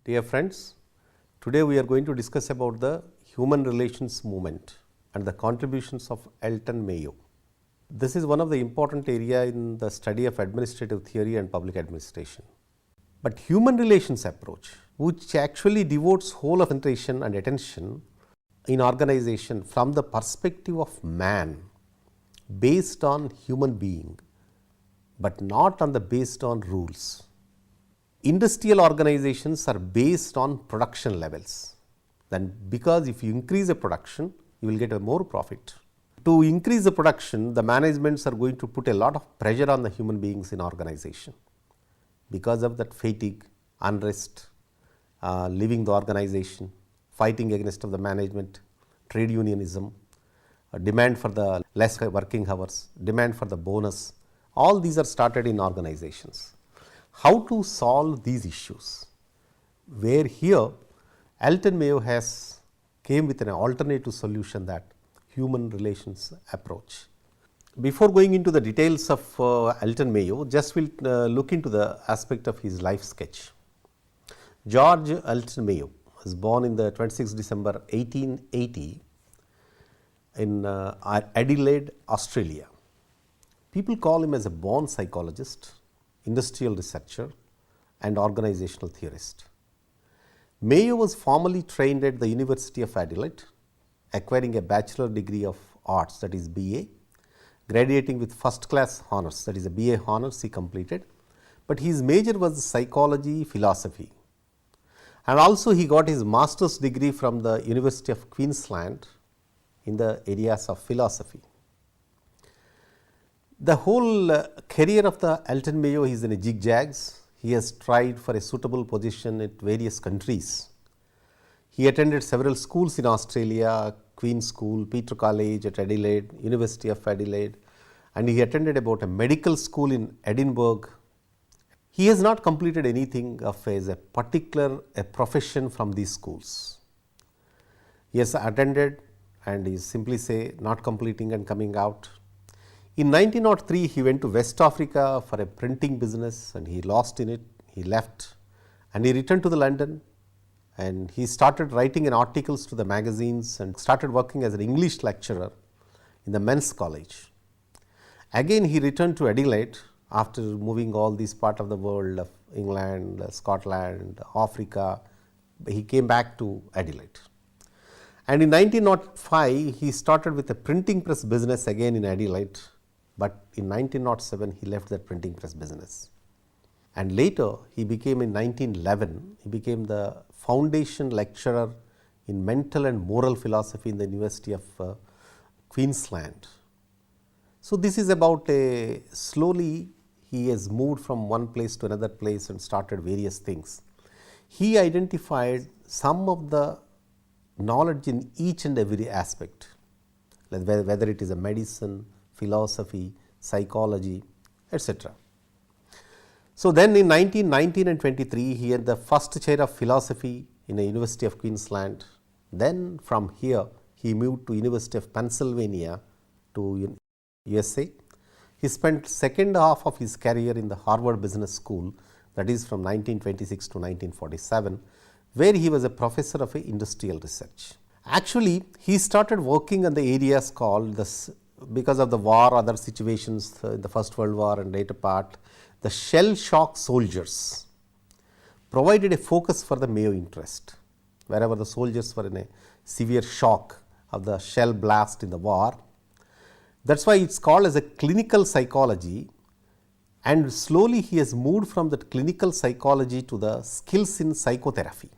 Dear friends, today we are going to discuss about the human relations movement and the contributions of Elton Mayo. This is one of the important area in the study of administrative theory and public administration. But human relations approach, which actually devotes whole of concentration and attention in organization from the perspective of man, based on human being, but not on the based on rules. Industrial organizations are based on production levels. Then because if you increase the production, you will get a more profit. To increase the production, the managements are going to put a lot of pressure on the human beings in organization. Because of that fatigue, unrest, leaving the organization, fighting against of the management, trade unionism, demand for the less working hours, demand for the bonus, all these are started in organizations. How to solve these issues? Where here Elton Mayo has came with an alternative solution, that human relations approach. Before going into the details of Elton Mayo, just will look into the aspect of his life sketch. George Elton Mayo was born in the 26th December 1880 in Adelaide, Australia. People call him as a born psychologist, industrial researcher and organizational theorist. Mayo was formally trained at the University of Adelaide, acquiring a bachelor degree of arts, that is BA, graduating with first class honours, that is a BA honours he completed, but his major was psychology, philosophy, and also he got his master's degree from the University of Queensland in the areas of philosophy. The whole career of the Elton Mayo is in a zigzags. He has tried for a suitable position at various countries. He attended several schools in Australia, Queen's School, Peter College at Adelaide, University of Adelaide, and he attended about a medical school in Edinburgh. He has not completed anything of as a particular profession from these schools. He has attended and he simply say not completing and coming out. In 1903, he went to West Africa for a printing business and he lost in it. He left and he returned to the London and he started writing in articles to the magazines and started working as an English lecturer in the men's college. Again he returned to Adelaide after moving all these part of the world of England, Scotland, Africa. He came back to Adelaide. And in 1905, he started with a printing press business again in Adelaide, but in 1907 he left that printing press business. And later he became, in 1911, he became the foundation lecturer in mental and moral philosophy in the University of Queensland. So this is about a slowly he has moved from one place to another place and started various things. He identified some of the knowledge in each and every aspect, whether it is a medicine, philosophy, psychology, etc. So then in 1919 and 23, he had the first chair of philosophy in the University of Queensland. Then from here, he moved to University of Pennsylvania to USA. He spent second half of his career in the Harvard Business School, that is from 1926 to 1947, where he was a professor of industrial research. Actually, he started working on the areas called this, because of the war, other situations in the First World War and later part, the shell shock soldiers provided a focus for the Mayo interest. Wherever the soldiers were in a severe shock of the shell blast in the war, that's why it's called as a clinical psychology, and slowly he has moved from that clinical psychology to the skills in psychotherapy.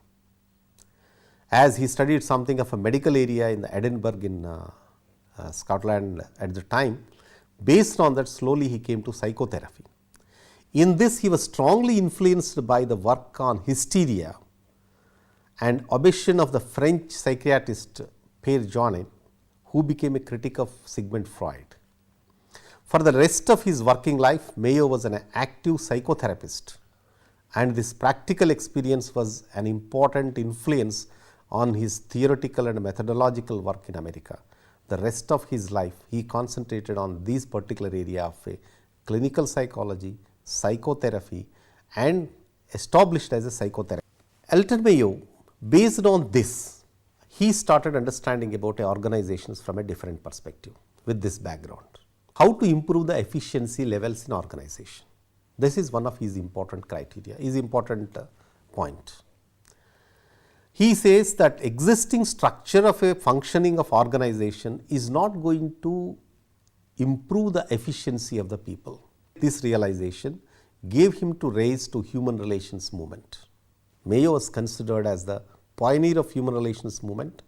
As he studied something of a medical area in the Edinburgh in Scotland at the time, based on that slowly he came to psychotherapy. In this he was strongly influenced by the work on hysteria and obsession of the French psychiatrist Pierre Janet, who became a critic of Sigmund Freud. For the rest of his working life, Mayo was an active psychotherapist, and this practical experience was an important influence on his theoretical and methodological work in America. The rest of his life, he concentrated on these particular area of clinical psychology, psychotherapy, and established as a psychotherapist. Elton Mayo, based on this, he started understanding about organizations from a different perspective with this background. How to improve the efficiency levels in organization. This is one of his important criteria, his important point. He says that existing structure of a functioning of organization is not going to improve the efficiency of the people. This realization gave him to rise to human relations movement. Mayo was considered as the pioneer of human relations movement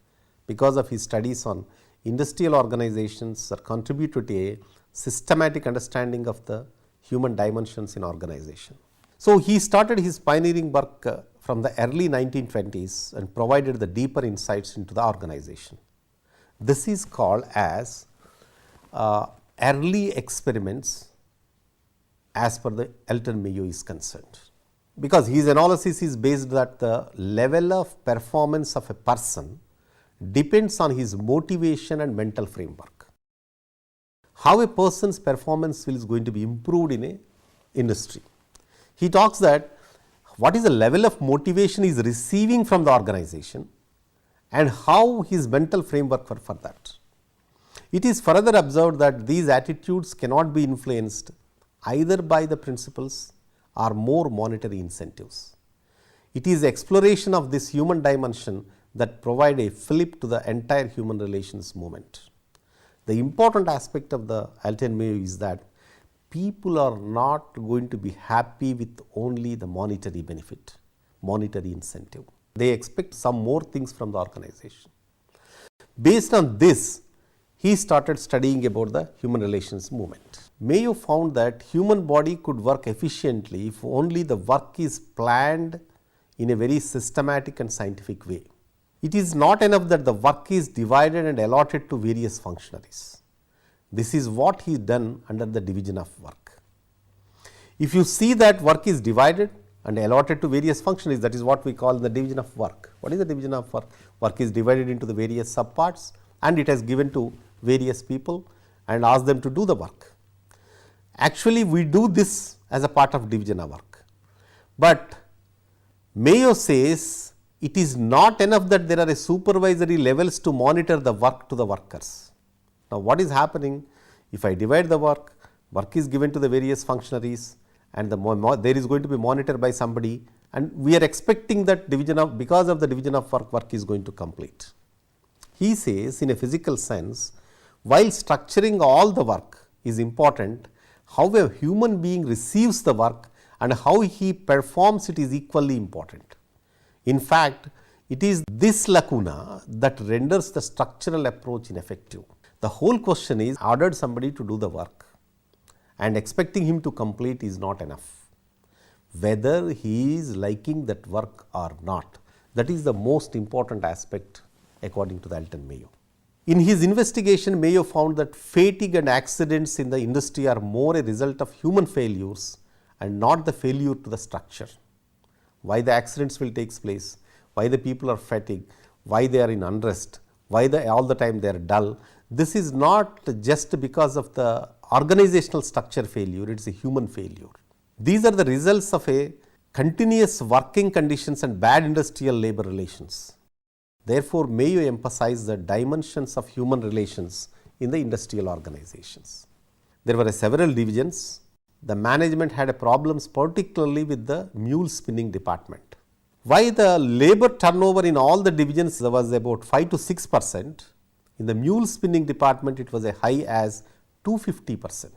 because of his studies on industrial organizations that contributed to a systematic understanding of the human dimensions in organization. So, he started his pioneering work from the early 1920s and provided the deeper insights into the organization. This is called as early experiments as per the Elton Mayo is concerned, because his analysis is based that the level of performance of a person depends on his motivation and mental framework. How a person's performance is going to be improved in a industry. He talks that what is the level of motivation he is receiving from the organization and how his mental framework for that. It is further observed that these attitudes cannot be influenced either by the principles or more monetary incentives. It is exploration of this human dimension that provide a fillip to the entire human relations movement. The important aspect of the Elton Mayo is that people are not going to be happy with only the monetary benefit, monetary incentive. They expect some more things from the organization. Based on this, he started studying about the human relations movement. Mayo found that human body could work efficiently if only the work is planned in a very systematic and scientific way. It is not enough that the work is divided and allotted to various functionaries. This is what he done under the division of work. If you see that work is divided and allotted to various functionaries, that is what we call the division of work. What is the division of work? Work is divided into the various subparts and it has given to various people and ask them to do the work. Actually, we do this as a part of division of work. But Mayo says it is not enough that there are a supervisory levels to monitor the work to the workers. Now, what is happening if I divide the work, work is given to the various functionaries and there is going to be monitored by somebody and we are expecting that division of, because of the division of work, work is going to complete. He says in a physical sense, while structuring all the work is important, how a human being receives the work and how he performs it is equally important. In fact, it is this lacuna that renders the structural approach ineffective. The whole question is, ordered somebody to do the work and expecting him to complete is not enough. Whether he is liking that work or not, that is the most important aspect according to the Elton Mayo. In his investigation, Mayo found that fatigue and accidents in the industry are more a result of human failures and not the failure to the structure. Why the accidents will take place, why the people are fatigued, why they are in unrest, why all the time they are dull. This is not just because of the organizational structure failure, it is a human failure. These are the results of a continuous working conditions and bad industrial labor relations. Therefore, Mayo emphasized the dimensions of human relations in the industrial organizations. There were several divisions. The management had problems particularly with the mule spinning department. Why the labor turnover in all the divisions was about 5 to 6%, in the mule spinning department it was as high as 250%.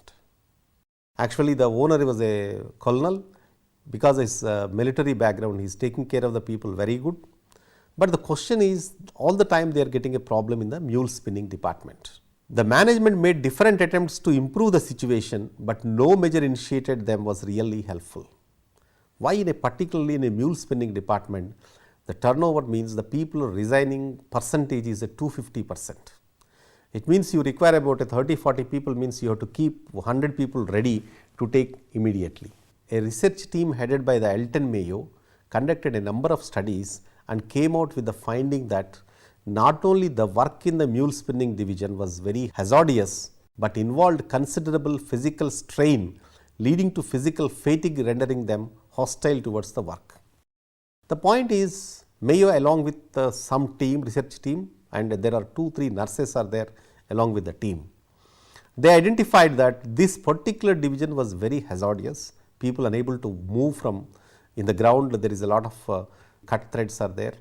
Actually, the owner was a colonel. Because of his military background, he is taking care of the people very good. But the question is, all the time they are getting a problem in the mule spinning department. The management made different attempts to improve the situation, but no measure initiated them was really helpful. Why particularly in a mule spinning department, the turnover means the people resigning percentage is at 250%. It means you require about 30-40 people, means you have to keep 100 people ready to take immediately. A research team headed by the Elton Mayo conducted a number of studies and came out with the finding that not only the work in the mule spinning division was very hazardous, but involved considerable physical strain leading to physical fatigue, rendering them hostile towards the work. The point is Mayo along with some team, research team, and there are 2-3 nurses are there along with the team. They identified that this particular division was very hazardous, people unable to move from in the ground, there is a lot of cut threads are there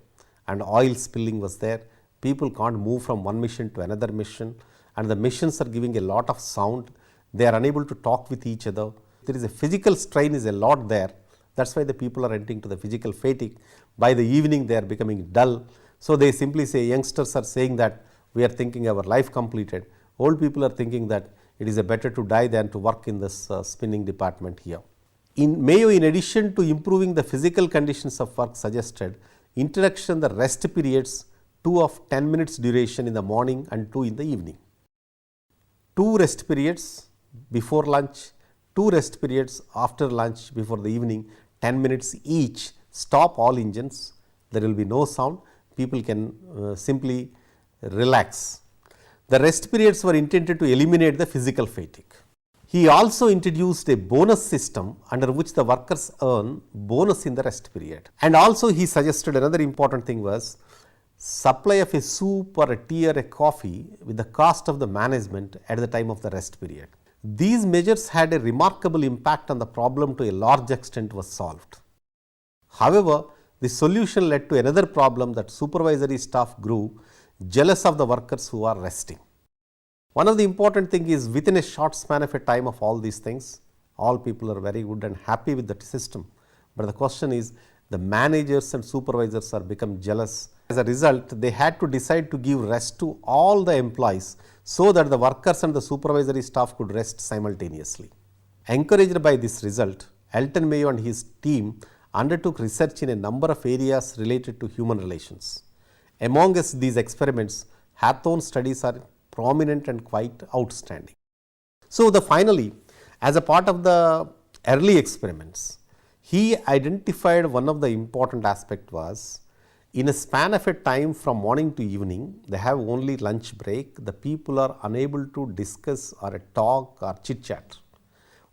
and oil spilling was there, people can't move from one mission to another mission and the missions are giving a lot of sound, they are unable to talk with each other, there is a physical strain is a lot there, that is why the people are entering to the physical fatigue, by the evening they are becoming dull. So, they simply say, youngsters are saying that we are thinking our life completed, old people are thinking that it is a better to die than to work in this spinning department here. In Mayo, in addition to improving the physical conditions of work, suggested introduction the rest periods, 2 of 10 minutes duration in the morning and 2 in the evening. 2 rest periods before lunch, 2 rest periods after lunch before the evening, 10 minutes each, stop all engines, there will be no sound, people can simply relax. The rest periods were intended to eliminate the physical fatigue. He also introduced a bonus system under which the workers earn bonus in the rest period. And also he suggested another important thing was supply of a soup or a tea or a coffee with the cost of the management at the time of the rest period. These measures had a remarkable impact on the problem to a large extent was solved. However, the solution led to another problem that supervisory staff grew jealous of the workers who are resting. One of the important thing is within a short span of a time of all these things, all people are very good and happy with the system. But the question is the managers and supervisors are become jealous. As a result, they had to decide to give rest to all the employees so that the workers and the supervisory staff could rest simultaneously. Encouraged by this result, Elton Mayo and his team undertook research in a number of areas related to human relations. Amongst these experiments, Hawthorne Studies are prominent and quite outstanding. So, finally, as a part of the early experiments, he identified one of the important aspect was in a span of a time from morning to evening, they have only lunch break, the people are unable to discuss or talk or chit chat.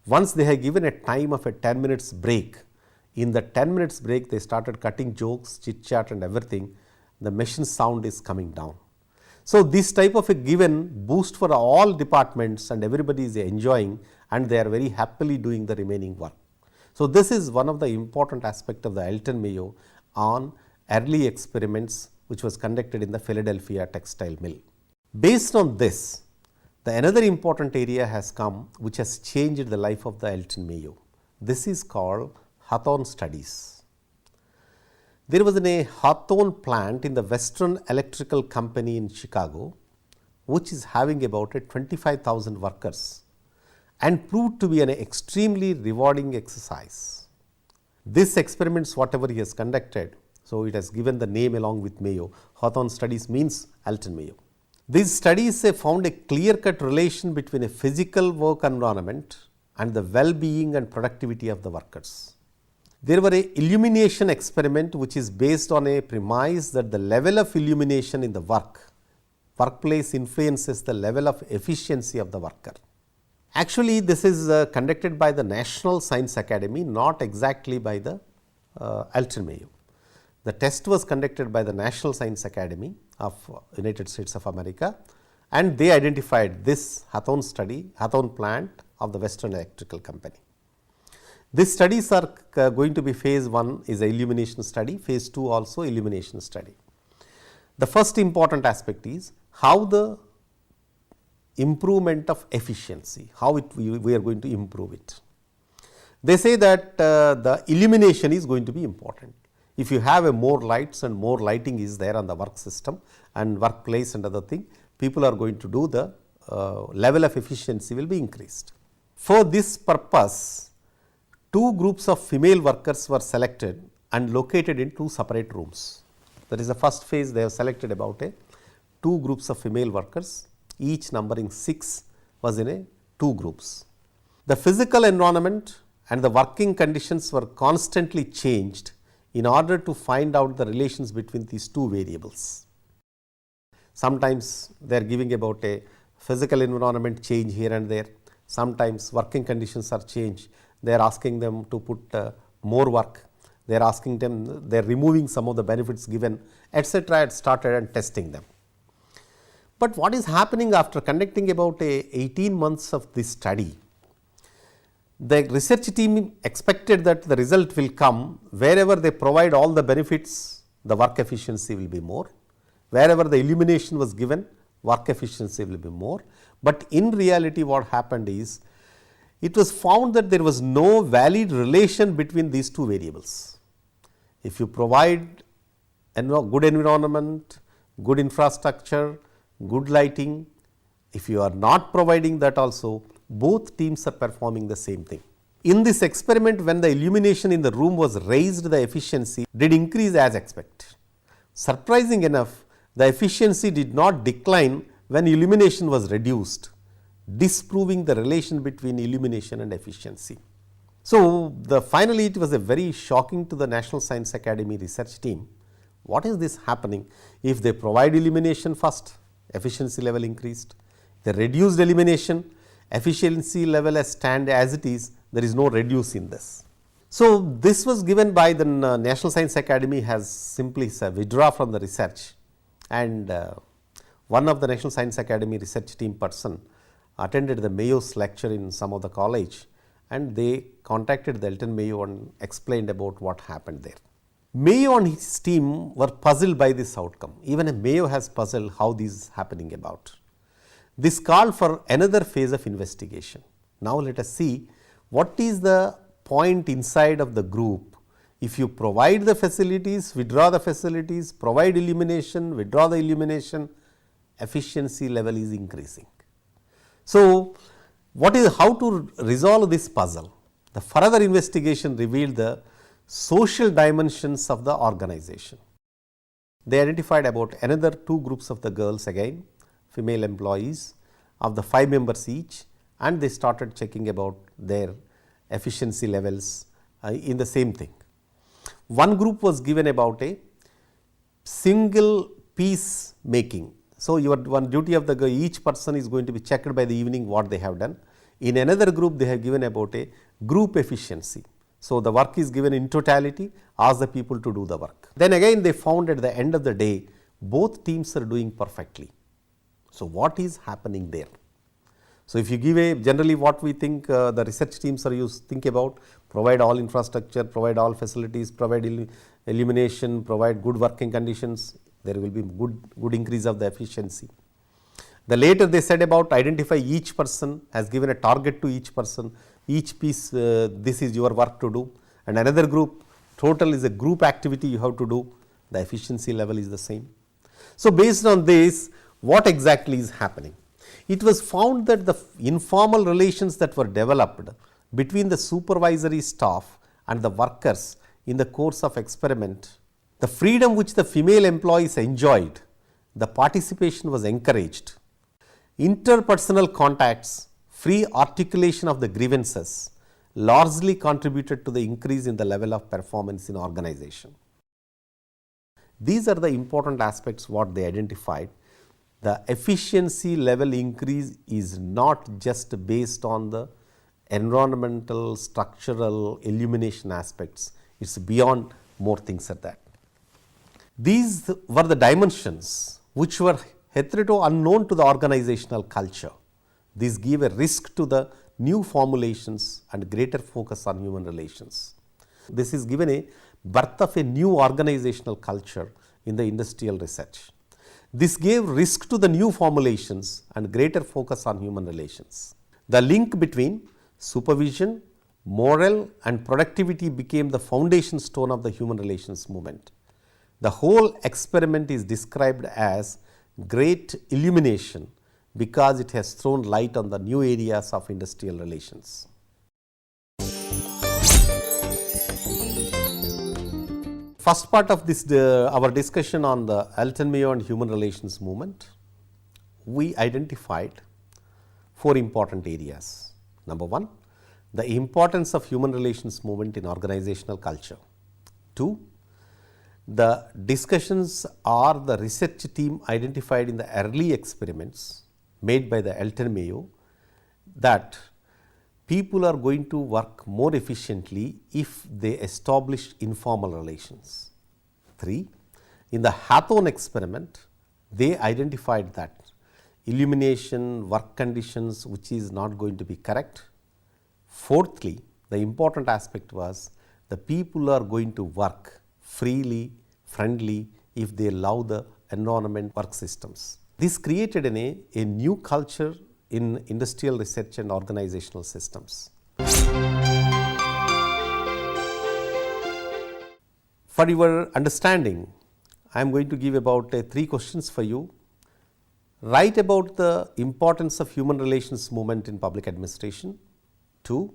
Once they have given a time of a 10 minutes break, in the 10 minutes break they started cutting jokes, chit chat and everything, the machine sound is coming down. So, this type of a given boost for all departments and everybody is enjoying and they are very happily doing the remaining work. So, this is one of the important aspect of the Elton Mayo on early experiments which was conducted in the Philadelphia textile mill. Based on this, another important area has come which has changed the life of the Elton Mayo. This is called Hawthorne Studies. There was a Hawthorne plant in the Western Electrical Company in Chicago, which is having about 25,000 workers and proved to be an extremely rewarding exercise. This experiments whatever he has conducted, so it has given the name along with Mayo. Hawthorne Studies means Elton Mayo. These studies have found a clear-cut relation between a physical work environment and the well-being and productivity of the workers. There were a illumination experiment which is based on a premise that the level of illumination in the workplace influences the level of efficiency of the worker. Actually, this is conducted by the National Science Academy, not exactly by the Elton Mayo. The test was conducted by the National Science Academy of United States of America and they identified this Hawthorne plant of the Western Electrical Company. These studies are going to be phase 1 is a illumination study, phase 2 also illumination study. The first important aspect is how the improvement of efficiency, how we are going to improve it. They say that the illumination is going to be important. If you have more lights and more lighting is there on the work system and workplace and other thing, people are going to do the level of efficiency will be increased. For this purpose, 2 groups of female workers were selected and located in 2 separate rooms. That is the first phase, they have selected about 2 groups of female workers, each numbering 6 was in 2 groups. The physical environment and the working conditions were constantly changed in order to find out the relations between these 2 variables. Sometimes they are giving about a physical environment change here and there, sometimes working conditions are changed. They are asking them to put more work. they are asking them, they are removing some of the benefits given, etc. had started and testing them. But what is happening after conducting about 18 months of this study? The research team expected that the result will come wherever they provide all the benefits, the work efficiency will be more. Wherever the illumination was given, work efficiency will be more. But in reality, what happened is, it was found that there was no valid relation between these two variables. If you provide good environment, good infrastructure, good lighting, if you are not providing that also, both teams are performing the same thing. In this experiment, when the illumination in the room was raised, the efficiency did increase as expected. Surprising enough, the efficiency did not decline when illumination was reduced, disproving the relation between illumination and efficiency. So, finally it was a very shocking to the National Science Academy research team. What is this happening? If they provide illumination first, efficiency level increased. They reduced illumination, efficiency level as stand as it is, there is no reduce in this. So, this was given by the National Science Academy has simply withdraw from the research, and one of the National Science Academy research team person attended the Mayo's lecture in some of the college, and they contacted the Elton Mayo and explained about what happened there. Mayo and his team were puzzled by this outcome. Even a Mayo has puzzled how this is happening about. This called for another phase of investigation. Now let us see what is the point inside of the group. If you provide the facilities, withdraw the facilities, provide illumination, withdraw the illumination, efficiency level is increasing. So, how to resolve this puzzle? The further investigation revealed the social dimensions of the organization. They identified about another 2 groups of the girls, again female employees of the 5 members each, and they started checking about their efficiency levels in the same thing. One group was given about a single piece making. So, your one duty of the each person is going to be checked by the evening what they have done. In another group, they have given about a group efficiency. So, the work is given in totality, ask the people to do the work. Then again they found at the end of the day, both teams are doing perfectly. So, what is happening there? So, if you give generally what we think the research teams are think about, provide all infrastructure, provide all facilities, provide illumination, provide good working conditions, there will be good increase of the efficiency. The later they said about identify each person, has given a target to each person, each piece this is your work to do, and another group total is a group activity you have to do, the efficiency level is the same. So, based on this, what exactly is happening? It was found that the informal relations that were developed between the supervisory staff and the workers in the course of experiment, the freedom which the female employees enjoyed, the participation was encouraged. Interpersonal contacts, free articulation of the grievances largely contributed to the increase in the level of performance in organization. These are the important aspects what they identified. The efficiency level increase is not just based on the environmental, structural, illumination aspects, it is beyond more things than that. These were the dimensions which were hitherto unknown to the organizational culture. This gave a risk to the new formulations and greater focus on human relations. This is given a birth of a new organizational culture in the industrial research. This gave risk to the new formulations and greater focus on human relations. The link between supervision, moral and productivity became the foundation stone of the human relations movement. The whole experiment is described as great illumination because it has thrown light on the new areas of industrial relations. First part of this our discussion on the Elton Mayo and human relations movement, we identified 4 important areas. Number 1, the importance of human relations movement in organizational culture. 2, the discussions or the research team identified in the early experiments made by the Elton Mayo that people are going to work more efficiently if they establish informal relations. 3. In the Hawthorne experiment, they identified that illumination, work conditions which is not going to be correct. Fourthly, the important aspect was the people are going to work freely, friendly if they love the environment work systems. This created a new culture in industrial research and organizational systems. For your understanding, I am going to give about 3 questions for you. Write about the importance of human relations movement in public administration. 2.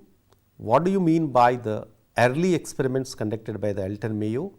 What do you mean by the early experiments conducted by the Elton Mayo?